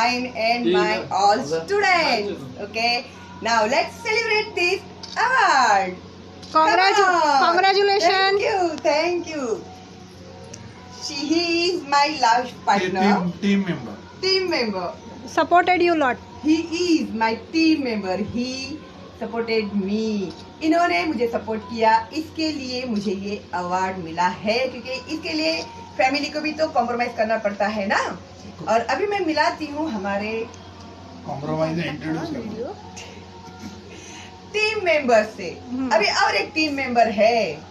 mine and my all students. Okay, now let's celebrate this award. Congratulations. Thank you. He is my life partner. Team member. Supported you lot. He is my team member. He supported me. इन्होंने मुझे support किया, इसके लिए मुझे ये award मिला है, क्योंकि इसके लिए फैमिली को भी तो कॉम्प्रोमाइज करना पड़ता है ना। और अभी मैं मिलाती हूँ हमारे टीम मेंबर से। अभी और एक टीम मेंबर है,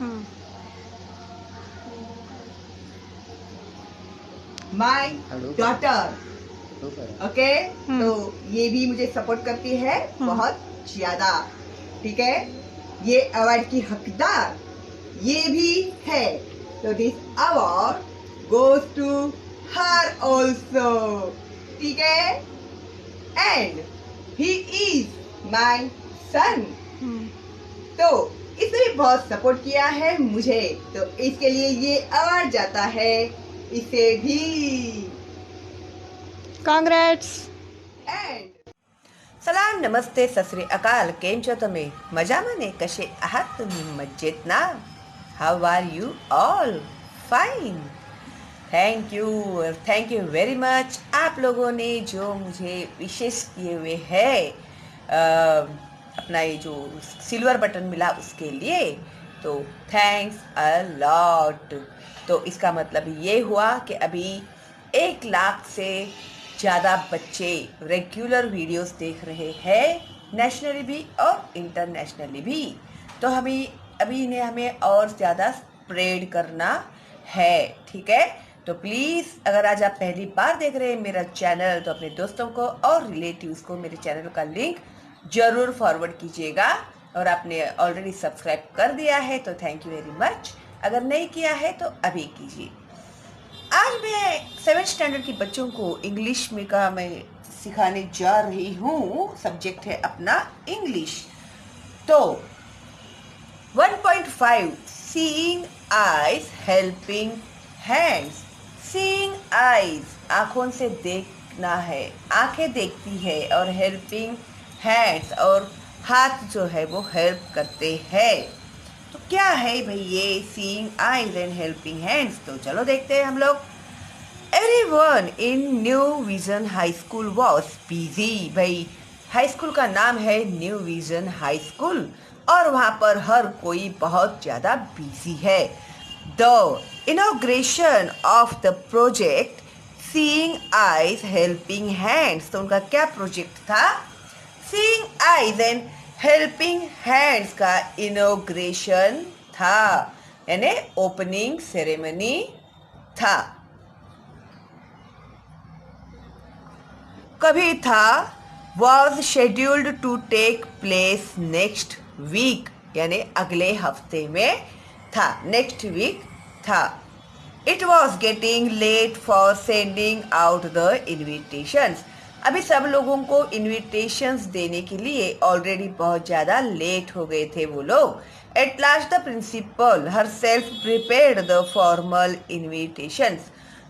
माय डॉटर। ओके, तो ये भी मुझे सपोर्ट करती है बहुत ज्यादा, ठीक है। ये अवार्ड की हकदार ये भी है, तो this award goes to her also, ठीक है। And he is my son, तो इसने भी बहुत सपोर्ट किया है मुझे, तो इसके लिए ये अवार्ड जाता है इसे भी। Congrats. एंड सलाम, नमस्ते, सत श्री अकाल, केम छो तमे? मजामाने? कशे आहात तुम्ही? मजेत ना? How are you all? Fine, thank you very much. आप लोगों ने जो मुझे विशेष किए हुए है, अपना ये जो सिल्वर बटन मिला उसके लिए, तो थैंक्स अ लॉट। तो इसका मतलब ये हुआ कि अभी 1 लाख से ज़्यादा बच्चे रेगुलर वीडियोस देख रहे हैं, नेशनली भी और इंटरनेशनली भी। तो हमें और ज़्यादा स्प्रेड करना है, ठीक है। तो प्लीज़, अगर आज आप पहली बार देख रहे हैं मेरा चैनल, तो अपने दोस्तों को और रिलेटिव्स को मेरे चैनल का लिंक ज़रूर फॉरवर्ड कीजिएगा। और आपने ऑलरेडी सब्सक्राइब कर दिया है तो थैंक यू वेरी मच। अगर नहीं किया है तो अभी कीजिए। आज मैं 7th स्टैंडर्ड के बच्चों को इंग्लिश में मैं सिखाने जा रही हूँ। सब्जेक्ट है अपना इंग्लिश। तो 1.5 seeing eyes helping hands. Seeing eyes, आँखों से देखना है, आंखें देखती है, और हेल्पिंग हैंड्स, और हाथ जो है वो हेल्प करते हैं। तो क्या है भाई ये seeing eyes and helping hands? तो चलो देखते हैं हम लोग। Everyone in new Vision High school was busy. भाई हाई स्कूल का नाम है न्यू विजन हाई स्कूल, और वहाँ पर हर कोई बहुत ज़्यादा बिजी है। The inauguration of the project seeing eyes helping hands. तो उनका क्या प्रोजेक्ट था? Seeing eyes and helping hands का इनॉग्रेशन था, यानी ओपनिंग सेरेमनी था। कभी था, was scheduled to take place next week, यानी अगले हफ्ते में था, नेक्स्ट वीक था। It was getting late for sending out the invitations. अभी सब लोगों को इन्विटेशंस देने के लिए ऑलरेडी बहुत ज़्यादा लेट हो गए थे वो लोग। At last the principal herself prepared the formal invitations.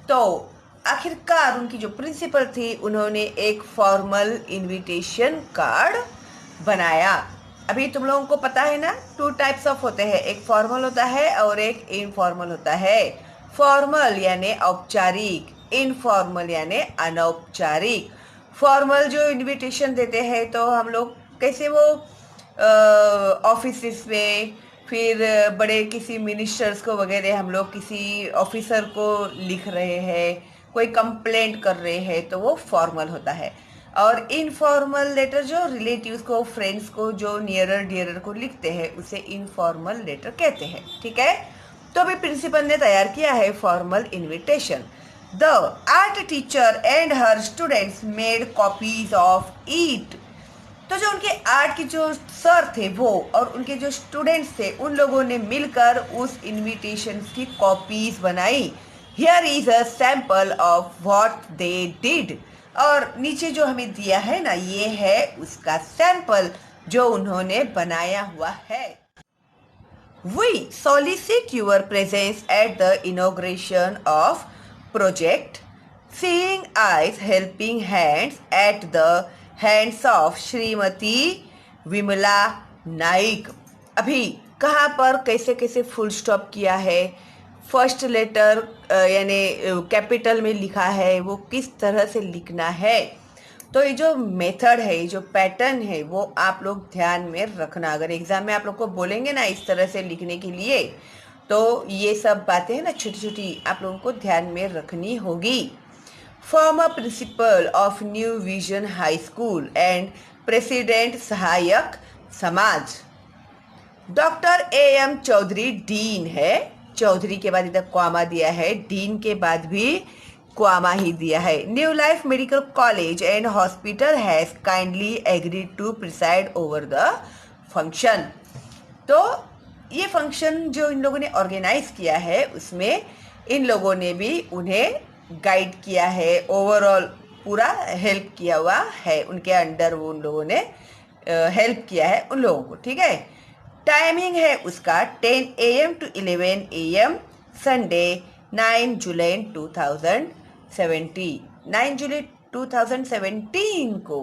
तो आखिरकार उनकी जो प्रिंसिपल थी, उन्होंने एक फॉर्मल इन्विटेशन कार्ड बनाया। अभी तुम लोगों को पता है ना, 2 टाइप्स ऑफ होते हैं, एक फॉर्मल होता है और एक इनफॉर्मल होता है। फॉर्मल यानी औपचारिक, इनफॉर्मल यानी अनौपचारिक। फॉर्मल जो इनविटेशन देते हैं तो हम लोग कैसे, वो ऑफिस में, फिर बड़े किसी मिनिस्टर्स को वगैरह हम लोग किसी ऑफिसर को लिख रहे हैं, कोई कंप्लेंट कर रहे हैं, तो वो फॉर्मल होता है। और इनफॉर्मल लेटर जो रिलेटिव्स को, फ्रेंड्स को, जो नियरर डियरर को लिखते हैं, उसे इनफॉर्मल लेटर कहते हैं, ठीक है। तो अभी प्रिंसिपल ने तैयार किया है formal invitation. The art teacher and her students made copies of it. तो जो उनके आर्ट की जो सर थे वो, और उनके जो स्टूडेंट्स थे, उन लोगों ने मिलकर उस इनविटेशन की कॉपीज बनाई। Here is a sample of what they did. और नीचे जो हमें दिया है ना, ये है उसका सैंपल जो उन्होंने बनाया हुआ है। We solicit your presence at the inauguration of project seeing eyes helping hands at the hands of Shrimati Vimla Naik. अभी कहाँ पर कैसे कैसे फुल स्टॉप किया है, फर्स्ट लेटर यानी कैपिटल में लिखा है, वो किस तरह से लिखना है। तो ये जो मेथड है, ये जो पैटर्न है, वो आप लोग ध्यान में रखना। अगर एग्जाम में आप लोग को बोलेंगे ना इस तरह से लिखने के लिए, तो ये सब बातें हैं ना छोटी छोटी आप लोगों को ध्यान में रखनी होगी। Farmer principle of new Vision High school and president सहायक समाज डॉक्टर A.M. चौधरी डीन है। चौधरी के बाद इधर क्वामा दिया है, डीन के बाद भी क्वामा ही दिया है। New Life Medical College and Hospital has kindly agreed to preside over the function. तो ये फंक्शन जो इन लोगों ने ऑर्गेनाइज किया है, उसमें इन लोगों ने भी उन्हें गाइड किया है, ओवरऑल पूरा हेल्प किया हुआ है, उनके अंडर वो उन लोगों ने हेल्प किया है उन लोगों को। ठीक है, टाइमिंग है उसका 10 AM to 11 AM, संडे 9 जुलाई 2017। 9 जुलाई 2017 को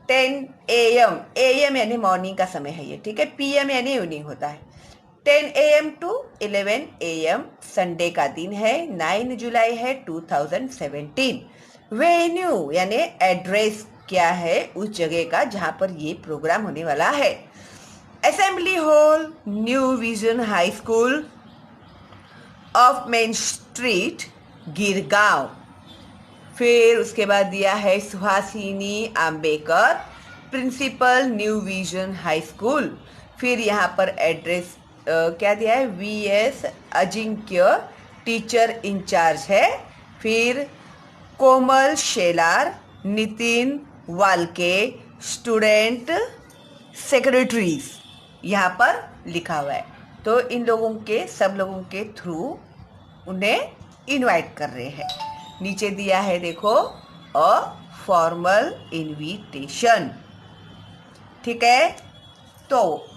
10 AM, AM यानी मॉर्निंग का समय है ये, ठीक है। PM यानी इवनिंग होता है। 10 AM to 11 AM संडे का दिन है, 9 जुलाई है 2017। वेन्यू यानी एड्रेस क्या है उस जगह का जहाँ पर ये प्रोग्राम होने वाला है। Assembly hall New Vision High School of Main Street Girgaon. फिर उसके बाद दिया है Suhasini Ambekar principal New Vision High School. फिर यहाँ पर एड्रेस क्या दिया है, VS अजिंक्य टीचर इंचार्ज है। फिर कोमल शेलार नितिन वालके स्टूडेंट सेक्रेटरीज यहाँ पर लिखा हुआ है। तो इन लोगों के सब लोगों के थ्रू उन्हें इनवाइट कर रहे हैं। नीचे दिया है देखो अ फॉर्मल इनविटेशन, ठीक है। तो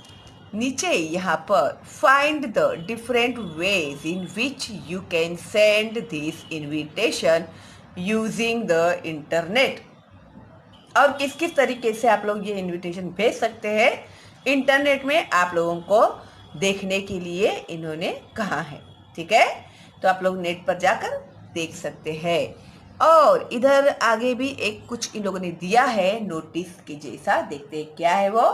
नीचे यहाँ पर find the different ways in which you can send this invitation using the internet. और किस किस तरीके से आप लोग ये इनविटेशन भेज सकते हैं इंटरनेट में, आप लोगों को देखने के लिए इन्होंने कहा है, ठीक है। तो आप लोग नेट पर जाकर देख सकते हैं। और इधर आगे भी एक कुछ इन लोगों ने दिया है नोटिस के जैसा, देखते हैं क्या है वो।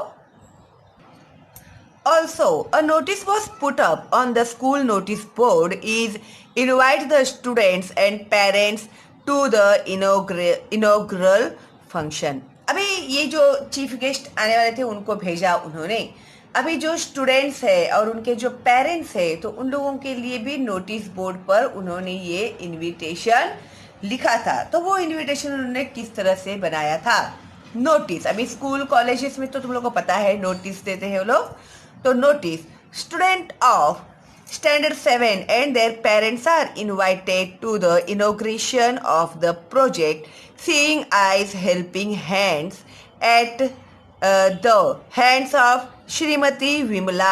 Also, a notice was put up on the school notice board is invite the students and parents to the inaugural function। अभी ये जो चीफ गेस्ट आने वाले थे उनको भेजा उन्होंने। अभी जो स्टूडेंट्स है और उनके जो पेरेंट्स है, तो उन लोगों के लिए भी नोटिस बोर्ड पर उन्होंने ये इनविटेशन लिखा था। तो वो इनविटेशन उन्होंने किस तरह से बनाया था, नोटिस। अभी स्कूल कॉलेजेस में तो तुम लोगों को पता है नोटिस देते हैं वो लोग। तो notice, student of Standard 7 and their parents are invited to the inauguration of the project Seeing Eyes Helping Hands at the hands of Shrimati Vimala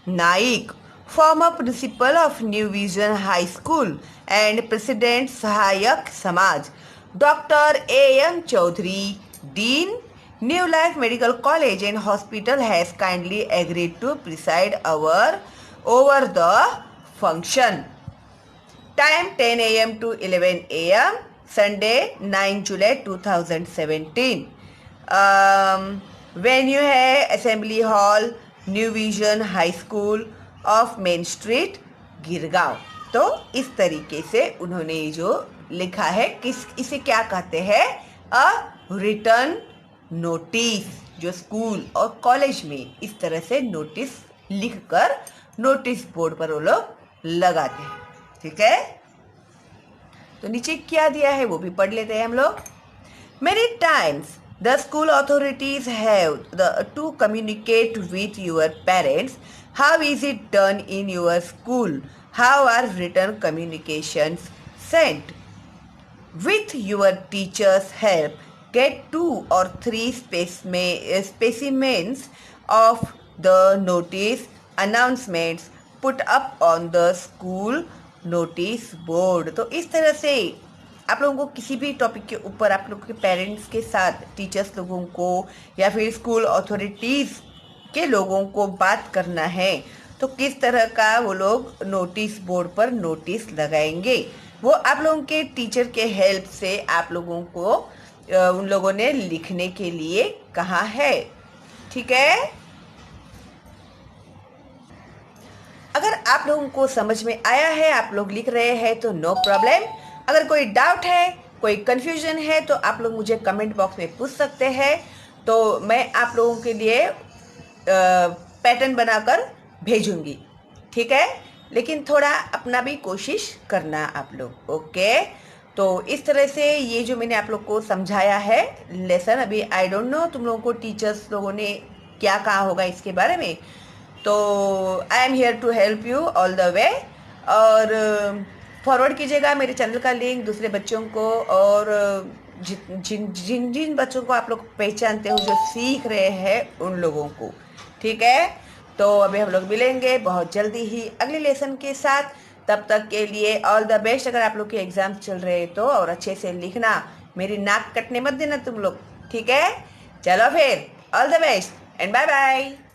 Naik, former principal of New Vision High School and President Sahayak Samaj. Dr. A.M. Chaudhary, Dean, New Life Medical College and Hospital has kindly agreed to preside over the function. Time 10 AM to 11 AM, Sunday 9 July 2017. Venue है assembly hall New Vision High School of Main Street Girgaon. तो इस तरीके से उन्होंने जो लिखा है, इसे क्या कहते हैं, अ रिटर्न नोटिस। जो स्कूल और कॉलेज में इस तरह से नोटिस लिखकर नोटिस बोर्ड पर वो लोग लगाते हैं, ठीक है। तो नीचे क्या दिया है वो भी पढ़ लेते हैं हम लोग। Many times the school authorities have to communicate with your parents. How is it done in your school? How are return communications sent? With your teachers help get 2 or 3 specimens of the notice announcements put up on the school notice board। तो इस तरह से आप लोगों को किसी भी topic के ऊपर आप लोगों के पेरेंट्स के साथ, टीचर्स लोगों को या फिर स्कूल अथॉरिटीज़ के लोगों को बात करना है तो किस तरह का वो लोग नोटिस बोर्ड पर नोटिस लगाएंगे, वो आप लोगों के टीचर के हेल्प से आप लोगों को उन लोगों ने लिखने के लिए कहा है। ठीक है, अगर आप लोगों को समझ में आया है, आप लोग लिख रहे हैं तो नो प्रॉब्लम। अगर कोई डाउट है, कोई कंफ्यूजन है तो आप लोग मुझे कमेंट बॉक्स में पूछ सकते हैं, तो मैं आप लोगों के लिए पैटर्न बनाकर भेजूंगी। ठीक है, लेकिन थोड़ा अपना भी कोशिश करना आप लोग। ओके, तो इस तरह से ये जो मैंने आप लोग को समझाया है लेसन, अभी आई डोंट नो तुम लोगों को टीचर्स लोगों ने क्या कहा होगा इसके बारे में, तो I am here to help you all the way. और फॉरवर्ड कीजिएगा मेरे चैनल का लिंक दूसरे बच्चों को, और जिन जिन जिन बच्चों को आप लोग पहचानते हो जो सीख रहे हैं उन लोगों को। ठीक है, तो अभी हम लोग मिलेंगे बहुत जल्दी ही अगले लेसन के साथ। तब तक के लिए ऑल द बेस्ट। अगर आप लोग के एग्जाम चल रहे हैं तो और अच्छे से लिखना, मेरी नाक कटने मत देना तुम लोग। ठीक है, चलो फिर, all the best and bye bye.